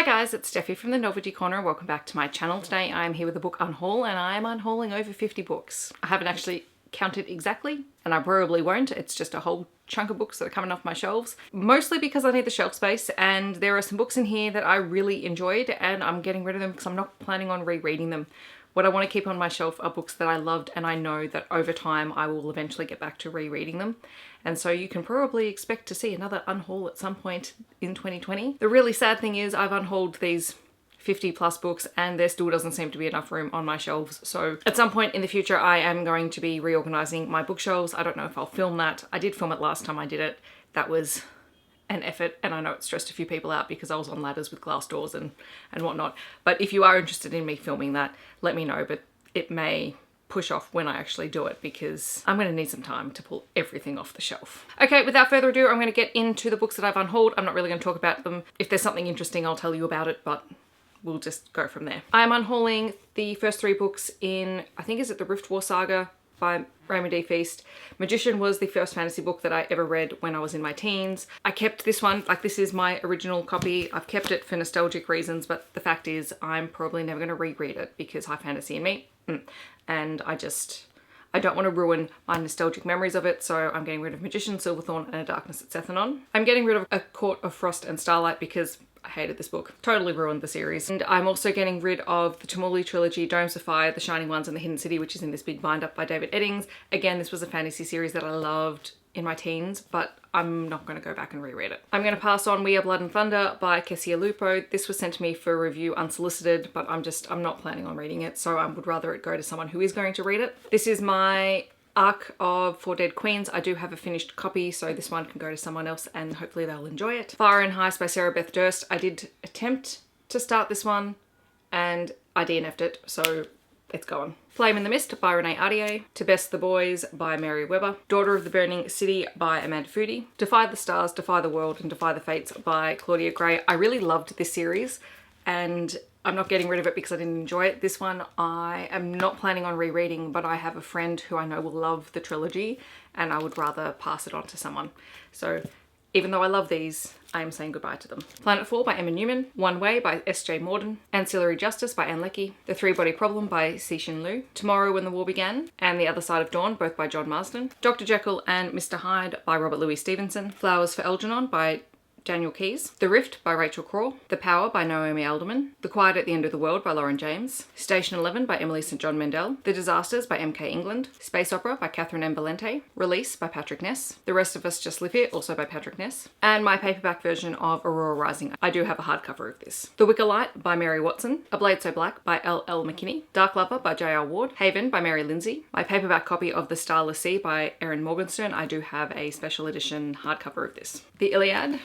Hi guys, it's Steffi from the Novelty Corner. Welcome back to my channel. Today I'm here with the book Unhaul and I'm unhauling over 50 books. I haven't actually counted exactly and I probably won't. It's just a whole chunk of books that are coming off my shelves. Mostly because I need the shelf space, and there are some books in here that I really enjoyed and I'm getting rid of them because I'm not planning on rereading them. What I want to keep on my shelf are books that I loved and I know that over time I will eventually get back to rereading them. And so you can probably expect to see another unhaul at some point in 2020. The really sad thing is I've unhauled these 50 plus books and there still doesn't seem to be enough room on my shelves. So at some point in the future I am going to be reorganizing my bookshelves. I don't know if I'll film that. I did film it last time I did it. That was an effort and I know it stressed a few people out because I was on ladders with glass doors and whatnot. But if you are interested in me filming that, let me know, but it may push off when I actually do it because I'm going to need some time to pull everything off the shelf. Okay, without further ado, I'm going to get into the books that I've unhauled. I'm not really going to talk about them. If there's something interesting, I'll tell you about it, but we'll just go from there. I'm unhauling the first three books in, I think, is it the Rift War Saga by Raymond D. Feast. Magician was the first fantasy book that I ever read when I was in my teens. I kept this one, like this is my original copy. I've kept it for nostalgic reasons, but the fact is I'm probably never going to reread it because high fantasy in me. And I don't want to ruin my nostalgic memories of it, so I'm getting rid of Magician, Silverthorn, and A Darkness at Sethanon. I'm getting rid of A Court of Frost and Starlight because I hated this book. Totally ruined the series. And I'm also getting rid of the Tumuli trilogy, Domes of Fire, The Shining Ones, and The Hidden City, which is in this big bind-up by David Eddings. Again, this was a fantasy series that I loved in my teens, but I'm not going to go back and reread it. I'm going to pass on We Are Blood and Thunder by Kessia Lupo. This was sent to me for review unsolicited, but I'm not planning on reading it, so I would rather it go to someone who is going to read it. This is my arc of Four Dead Queens. I do have a finished copy, so this one can go to someone else and hopefully they'll enjoy it. Fire and Heist by Sarah Beth Durst. I did attempt to start this one and I DNF'd it, so it's gone. Flame in the Mist by Renee Ardier. To Best the Boys by Mary Weber. Daughter of the Burning City by Amanda Foody. Defy the Stars, Defy the World, and Defy the Fates by Claudia Gray. I really loved this series and I'm not getting rid of it because I didn't enjoy it. This one I am not planning on rereading, but I have a friend who I know will love the trilogy and I would rather pass it on to someone. So even though I love these, I am saying goodbye to them. Planetfall by Emma Newman. One Way by S.J. Morden. Ancillary Justice by Anne Leckie. The Three-Body Problem by Cixin Liu. Tomorrow When the War Began and The Other Side of Dawn, both by John Marsden. Dr. Jekyll and Mr. Hyde by Robert Louis Stevenson. Flowers for Algernon by Daniel Keyes. The Rift by Rachel Craw. The Power by Naomi Alderman. The Quiet at the End of the World by Lauren James. Station 11 by Emily St. John Mendel. The Disasters by M.K. England. Space Opera by Catherine M. Valente. Release by Patrick Ness. The Rest of Us Just Live Here, also by Patrick Ness. And my paperback version of Aurora Rising. I do have a hardcover of this. The Wicker Light by Mary Watson. A Blade So Black by L.L. McKinney. Dark Lover by J.R. Ward. Haven by Mary Lindsay. My paperback copy of The Starless Sea by Erin Morgenstern. I do have a special edition hardcover of this. The Iliad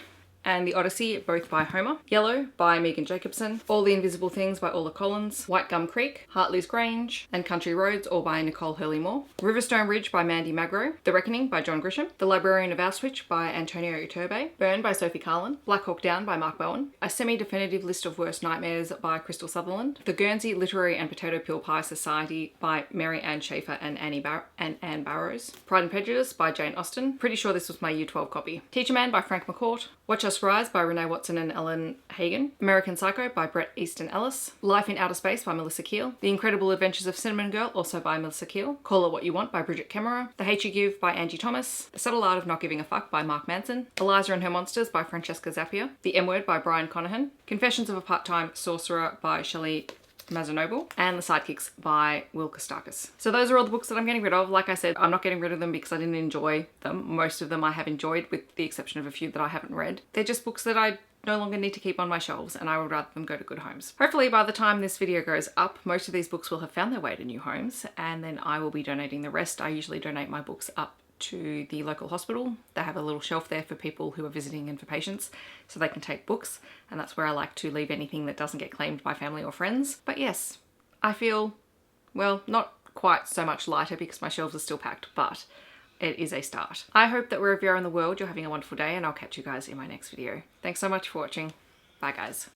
and The Odyssey, both by Homer. Yellow by Megan Jacobson. All the Invisible Things by Orla Collins. White Gum Creek, Hartley's Grange, and Country Roads, all by Nicole Hurley-Moore. Riverstone Ridge by Mandy Magro. The Reckoning by John Grisham. The Librarian of Auschwitz by Antonio Iturbe. Burn by Sophie Carlin. Black Hawk Down by Mark Bowen. A Semi-Definitive List of Worst Nightmares by Crystal Sutherland. The Guernsey Literary and Potato Peel Pie Society by Mary Ann Schaefer and Anne Barrows. Pride and Prejudice by Jane Austen. Pretty sure this was my Year 12 copy. Teacher Man by Frank McCourt. Watch Us Rise by Renee Watson and Ellen Hagen. American Psycho by Bret Easton Ellis. Life in Outer Space by Melissa Keel. The Incredible Adventures of Cinnamon Girl, also by Melissa Keel. Call It What You Want by Bridget Kemmerer. The Hate You Give by Angie Thomas. The Subtle Art of Not Giving a Fuck by Mark Manson. Eliza and Her Monsters by Francesca Zappia. The M Word by Brian Conahan. Confessions of a Part-Time Sorcerer by Shelley Mazanoble, and The Sidekicks by Will Kostakis. So those are all the books that I'm getting rid of. Like I said, I'm not getting rid of them because I didn't enjoy them. Most of them I have enjoyed, with the exception of a few that I haven't read. They're just books that I no longer need to keep on my shelves and I would rather them go to good homes. Hopefully by the time this video goes up, most of these books will have found their way to new homes and then I will be donating the rest. I usually donate my books up to the local hospital. They have a little shelf there for people who are visiting and for patients so they can take books, and that's where I like to leave anything that doesn't get claimed by family or friends. But yes, I feel, well, not quite so much lighter because my shelves are still packed, but it is a start. I hope that wherever you are in the world you're having a wonderful day and I'll catch you guys in my next video. Thanks so much for watching. Bye guys.